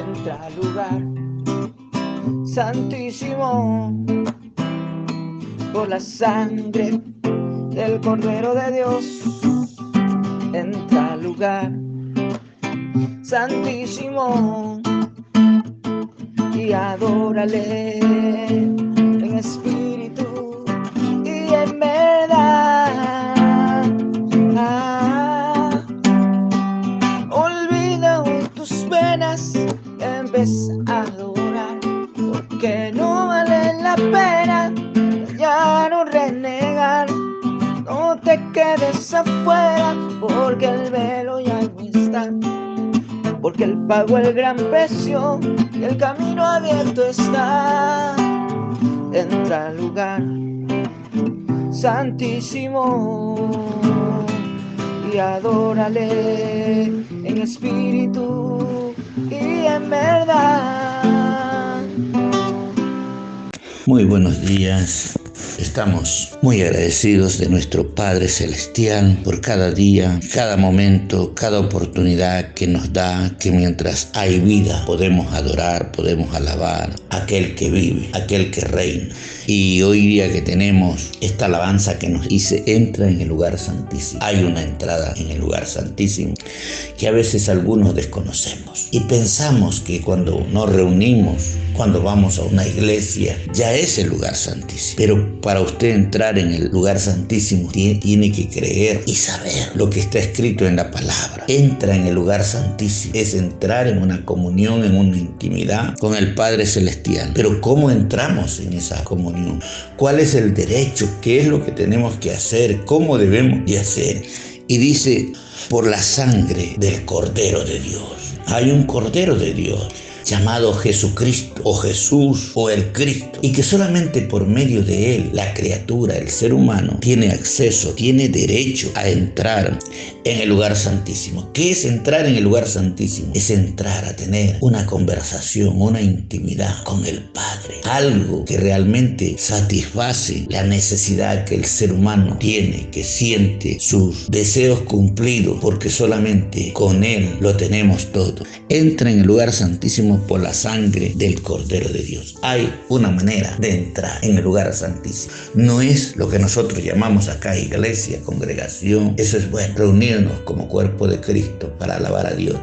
entra al lugar santísimo por la sangre del Cordero de Dios. Entra al lugar santísimo y adórale en espíritu y en verdad. Olvida hoy tus penas, empieza a adorar, porque no vale la pena ya no renegar. No te quedes afuera, porque el velo ya no está, porque Él pagó el gran precio y el camino abierto está. Entra al lugar santísimo y adórale en espíritu y en verdad. Muy buenos días. Estamos muy agradecidos de nuestro Padre Celestial por cada día, cada momento, cada oportunidad que nos da, que mientras hay vida podemos adorar, podemos alabar a aquel que vive, aquel que reina. Y hoy día que tenemos esta alabanza que nos dice, entra en el lugar santísimo. Hay una entrada en el lugar santísimo que a veces algunos desconocemos y pensamos que cuando nos reunimos, cuando vamos a una iglesia, ya es el lugar santísimo. Pero para usted entrar en el lugar santísimo tiene que creer y saber lo que está escrito en la palabra. Entra en el lugar santísimo es entrar en una comunión, en una intimidad con el Padre Celestial. Pero ¿cómo entramos en esa comunión? ¿Cuál es el derecho? ¿Qué es lo que tenemos que hacer? ¿Cómo debemos de hacer? Y dice, por la sangre del Cordero de Dios. Hay un Cordero de Dios llamado Jesucristo o Jesús o el Cristo, y que solamente por medio de Él la criatura, el ser humano, tiene acceso, tiene derecho a entrar en el lugar santísimo. ¿Qué es entrar en el lugar santísimo? Es entrar a tener una conversación, una intimidad con el Padre, algo que realmente satisface la necesidad que el ser humano tiene, que siente sus deseos cumplidos, porque solamente con Él lo tenemos todo. Entra en el lugar santísimo por la sangre del Cordero de Dios. Hay una manera de entrar en el lugar santísimo. No es lo que nosotros llamamos acá iglesia, congregación. Eso es bueno, reunirnos como cuerpo de Cristo para alabar a Dios.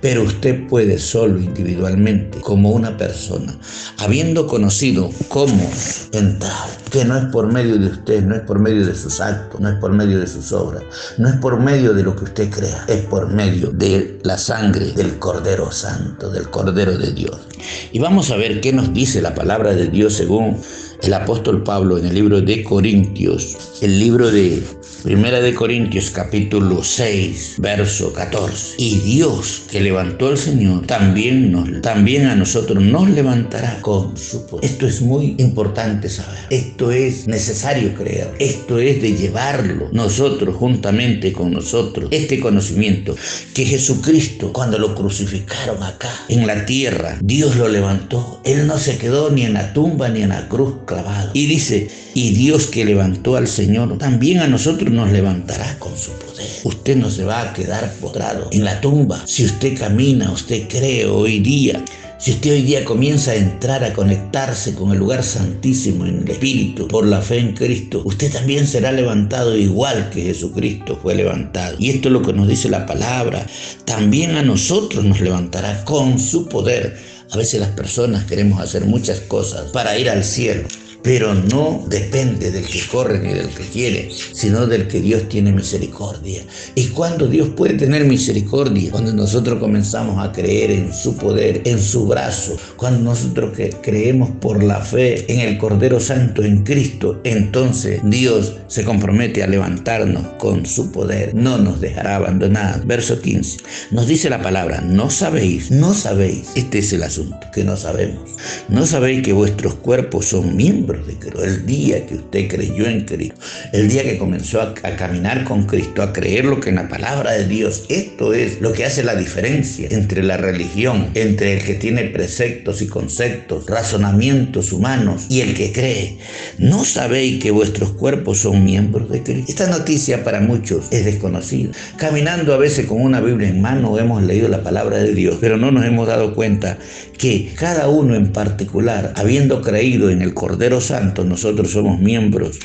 Pero usted puede solo, individualmente, como una persona, habiendo conocido cómo entrar, que no es por medio de usted, no es por medio de sus actos, no es por medio de sus obras, no es por medio de lo que usted crea, es por medio de la sangre del Cordero Santo, del Cordero de Dios. Y vamos a ver qué nos dice la palabra de Dios según el apóstol Pablo en el libro de Corintios, el libro de Primera de Corintios capítulo 6, verso 14. Y Dios que levantó al Señor, también a nosotros nos levantará con su poder. Esto es muy importante saber. Esto es necesario creer. Esto es de llevarlo nosotros, juntamente con nosotros, este conocimiento que Jesucristo, cuando lo crucificaron acá en la tierra, Dios lo levantó. Él no se quedó ni en la tumba ni en la cruz clavado. Y dice, y Dios que levantó al Señor, también a nosotros nos levantará con su poder. Usted no se va a quedar postrado en la tumba. Si usted camina, usted cree hoy día. Si usted hoy día comienza a entrar, a conectarse con el lugar santísimo en el Espíritu, por la fe en Cristo, usted también será levantado igual que Jesucristo fue levantado. Y esto es lo que nos dice la palabra. También a nosotros nos levantará con su poder. A veces las personas queremos hacer muchas cosas para ir al cielo, pero no depende del que corre ni del que quiere, sino del que Dios tiene misericordia. ¿Y cuando Dios puede tener misericordia? Cuando nosotros comenzamos a creer en su poder, en su brazo, cuando nosotros creemos por la fe en el Cordero Santo, en Cristo, entonces Dios se compromete a levantarnos con su poder, no nos dejará abandonados. Verso 15, nos dice la palabra, no sabéis, este es el asunto, que no sabemos. No sabéis que vuestros cuerpos son miembros miembros de Cristo. El día que usted creyó en Cristo, el día que comenzó a caminar con Cristo, a creer lo que en la palabra de Dios, esto es lo que hace la diferencia entre la religión, entre el que tiene preceptos y conceptos, razonamientos humanos y el que cree. ¿No sabéis que vuestros cuerpos son miembros de Cristo? Esta noticia para muchos es desconocida. Caminando a veces con una Biblia en mano hemos leído la palabra de Dios, pero no nos hemos dado cuenta que cada uno en particular, habiendo creído en el Cordero Santo, nosotros somos miembros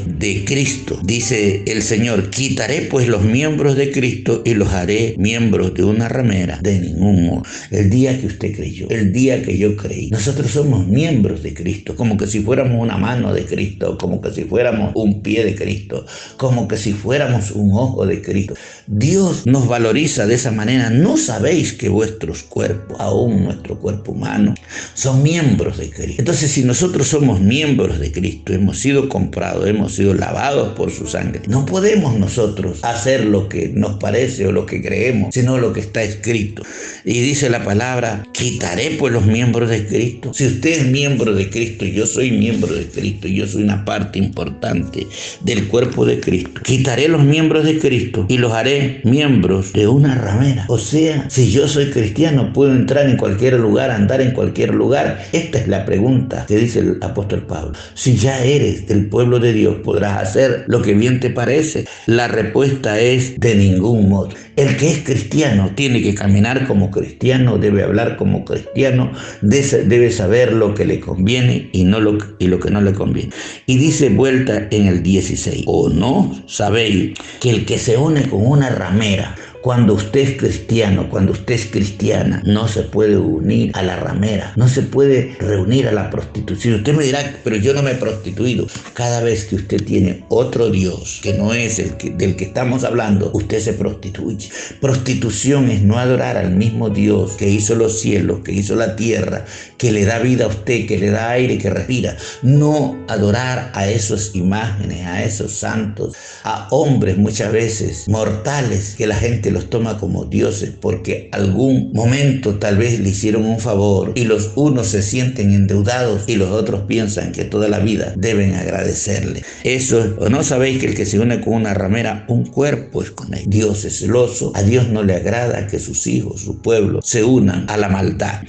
de Cristo. Dice el Señor: quitaré pues los miembros de Cristo y los haré miembros de una ramera. De ningún modo. El día que usted creyó, el día que yo creí, nosotros somos miembros de Cristo, como que si fuéramos una mano de Cristo, como que si fuéramos un pie de Cristo, como que si fuéramos un ojo de Cristo. Dios nos valoriza de esa manera. ¿No sabéis que vuestros cuerpos, aún nuestro cuerpo humano, son miembros de Cristo? Entonces, si nosotros somos miembros de Cristo, hemos sido comprados, hemos sido lavados por su sangre, no podemos nosotros hacer lo que nos parece o lo que creemos, sino lo que está escrito. Y dice la palabra: quitaré pues los miembros de Cristo. Si usted es miembro de Cristo, yo soy miembro de Cristo, yo soy una parte importante del cuerpo de Cristo. Quitaré los miembros de Cristo y los haré miembros de una ramera. O sea, si yo soy cristiano, puedo entrar en cualquier lugar, andar en cualquier lugar. Esta es la pregunta que dice el apóstol Pablo. Si ya eres del pueblo de Dios, ¿podrás hacer lo que bien te parece? La respuesta es: de ningún modo. El que es cristiano tiene que caminar como cristiano, debe hablar como cristiano, debe saber lo que le conviene y lo que no le conviene. Y dice vuelta en el 16: ¿o no sabéis que el que se une con una ramera, cuando usted es cristiano, cuando usted es cristiana, no se puede unir a la ramera, no se puede reunir a la prostitución? Usted me dirá: pero yo no me he prostituido. Cada vez que usted tiene otro Dios que no es del que estamos hablando, usted se prostituye. Prostitución es no adorar al mismo Dios que hizo los cielos, que hizo la tierra, que le da vida a usted, que le da aire, que respira. No adorar a esas imágenes, a esos santos, a hombres muchas veces mortales que la gente los toma como dioses porque algún momento tal vez le hicieron un favor, y los unos se sienten endeudados y los otros piensan que toda la vida deben agradecerle. Eso, ¿o no sabéis que el que se une con una ramera, un cuerpo es con él? Dios es celoso. A Dios no le agrada que sus hijos, su pueblo, se unan a la maldad.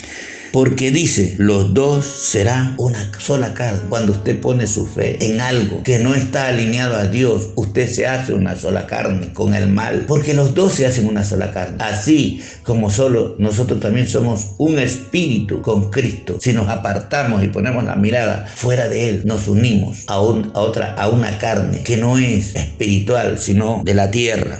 Porque dice: los dos serán una sola carne. Cuando usted pone su fe en algo que no está alineado a Dios, usted se hace una sola carne con el mal, porque los dos se hacen una sola carne. Así como solo nosotros también somos un espíritu con Cristo. Si nos apartamos y ponemos la mirada fuera de Él, nos unimos a una carne que no es espiritual, sino de la tierra.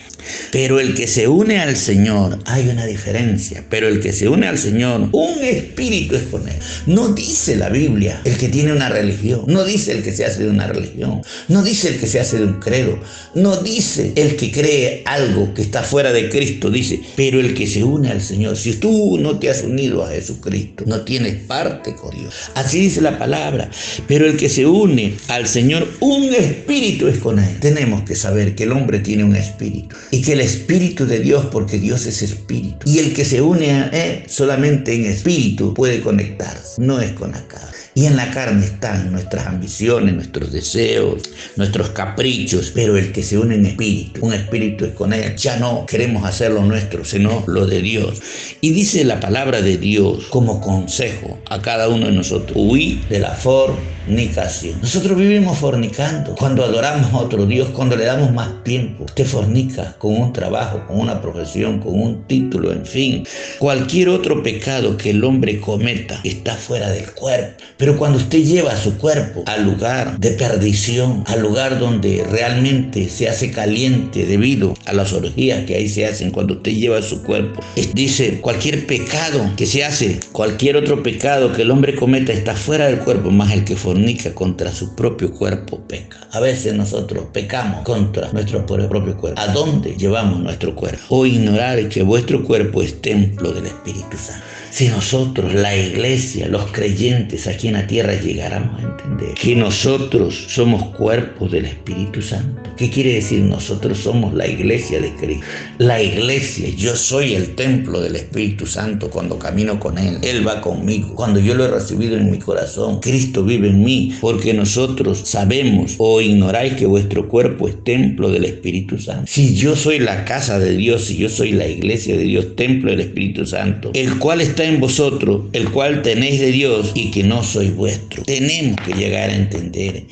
Pero el que se une al Señor, hay una diferencia, pero el que se une al Señor, un espíritu es con Él. No dice la Biblia el que tiene una religión, no dice el que se hace de una religión, no dice el que se hace de un credo, no dice el que cree algo que está fuera de Cristo, dice: pero el que se une al Señor. Si tú no te has unido a Jesucristo, no tienes parte con Dios. Así dice la palabra. Pero el que se une al Señor, un espíritu es con Él. Tenemos que saber que el hombre tiene un espíritu, y que el Espíritu de Dios, porque Dios es espíritu, y el que se une a Él solamente en espíritu puede conectarse, no es con la carne. Y en la carne están nuestras ambiciones, nuestros deseos, nuestros caprichos, pero el que se une en espíritu, un espíritu es con Él. Ya no queremos hacer lo nuestro, sino lo de Dios. Y dice la palabra de Dios como consejo a cada uno de nosotros: huid de la fornicación. Nosotros vivimos fornicando cuando adoramos a otro Dios, cuando le damos más tiempo. Usted fornica con un trabajo, con una profesión, con un título, en fin. Cualquier otro pecado que el hombre cometa está fuera del cuerpo. Pero cuando usted lleva su cuerpo al lugar de perdición, al lugar donde realmente se hace caliente debido a las orgías que ahí se hacen, cuando usted lleva su cuerpo, dice: cualquier pecado que se hace, cualquier otro pecado que el hombre cometa está fuera del cuerpo, más el que fornica contra su propio cuerpo peca. A veces nosotros pecamos contra nuestro propio cuerpo. ¿A dónde llevamos nuestro cuerpo? O ignorar que vuestro cuerpo es templo del Espíritu Santo. Si nosotros, la iglesia, los creyentes aquí en la tierra, llegáramos a entender que nosotros somos cuerpos del Espíritu Santo. ¿Qué quiere decir? Nosotros somos la iglesia de Cristo. La iglesia, yo soy el templo del Espíritu Santo cuando camino con Él. Él va conmigo. Cuando yo lo he recibido en mi corazón, Cristo vive en mí, porque nosotros sabemos o ignoráis que vuestro cuerpo es templo del Espíritu Santo. Si yo soy la casa de Dios, si yo soy la iglesia de Dios, templo del Espíritu Santo, el cual está en vosotros, el cual tenéis de Dios y que no sois vuestro. Tenemos que llegar a entender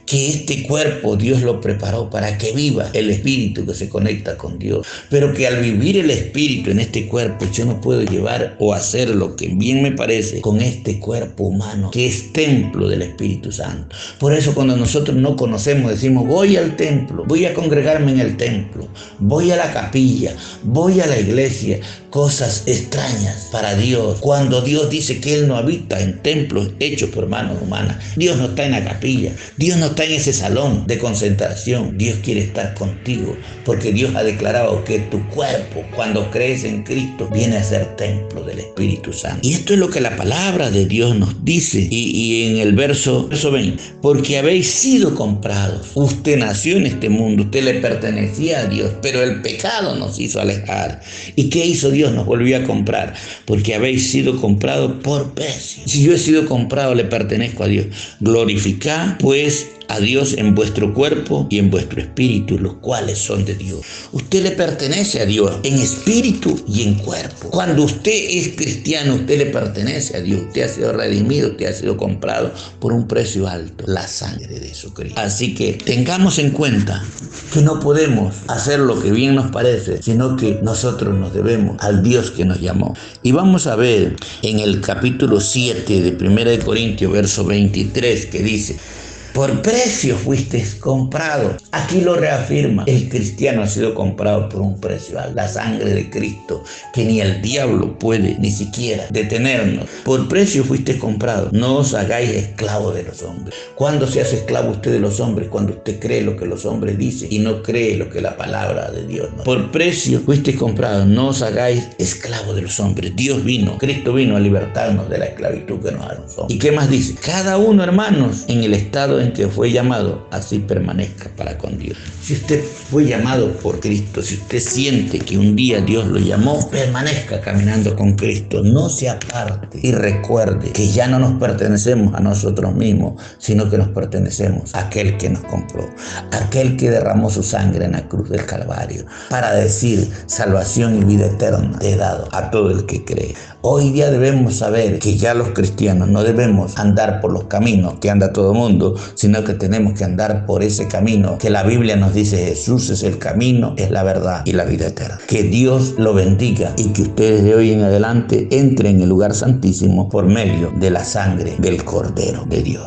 que este cuerpo Dios lo preparó para que viva el espíritu que se conecta con Dios, pero que al vivir el espíritu en este cuerpo yo no puedo llevar o hacer lo que bien me parece con este cuerpo humano que es templo del Espíritu Santo. Por eso cuando nosotros no conocemos decimos voy al templo, voy a congregarme en el templo, voy a la capilla, voy a la iglesia, cosas extrañas para Dios, cuando Dios dice que Él no habita en templos hechos por manos humanas. Dios no está en la capilla, Dios no está en ese salón de concentración. Dios quiere estar contigo porque Dios ha declarado que tu cuerpo, cuando crees en Cristo, viene a ser templo del Espíritu Santo. Y esto es lo que la palabra de Dios nos dice. Y en el verso 20, porque habéis sido comprados. Usted nació en este mundo, usted le pertenecía a Dios, pero el pecado nos hizo alejar. ¿Y qué hizo Dios? Nos volvió a comprar, porque habéis sido comprados por precio. Si yo he sido comprado, le pertenezco a Dios. Glorificad pues a Dios en vuestro cuerpo y en vuestro espíritu, los cuales son de Dios. Usted le pertenece a Dios en espíritu y en cuerpo. Cuando usted es cristiano, usted le pertenece a Dios. Usted ha sido redimido, usted ha sido comprado por un precio alto, la sangre de Jesucristo. Así que tengamos en cuenta que no podemos hacer lo que bien nos parece, sino que nosotros nos debemos al Dios que nos llamó. Y vamos a ver en el capítulo 7 de 1 Corintios, verso 23, que dice: por precio fuisteis comprados. Aquí lo reafirma. El cristiano ha sido comprado por un precio alto. La sangre de Cristo, que ni el diablo puede ni siquiera detenernos. Por precio fuisteis comprados. No os hagáis esclavos de los hombres. ¿Cuándo se hace esclavo usted de los hombres? Cuando usted cree lo que los hombres dicen y no cree lo que la palabra de Dios nos dice. Por precio fuisteis comprados. No os hagáis esclavos de los hombres. Dios vino, Cristo vino a libertarnos de la esclavitud que nos ha dado los hombres. ¿Y qué más dice? Cada uno, hermanos, en el estado en que fue llamado, así permanezca para con Dios. Si usted fue llamado por Cristo, si usted siente que un día Dios lo llamó, permanezca caminando con Cristo, no se aparte y recuerde que ya no nos pertenecemos a nosotros mismos, sino que nos pertenecemos a aquel que nos compró, aquel que derramó su sangre en la cruz del Calvario para decir salvación y vida eterna te he dado a todo el que cree. Hoy día debemos saber que ya los cristianos no debemos andar por los caminos que anda todo el mundo, sino que tenemos que andar por ese camino que la Biblia nos dice: Jesús es el camino, es la verdad y la vida eterna. Que Dios lo bendiga y que ustedes de hoy en adelante entren en el lugar santísimo por medio de la sangre del Cordero de Dios.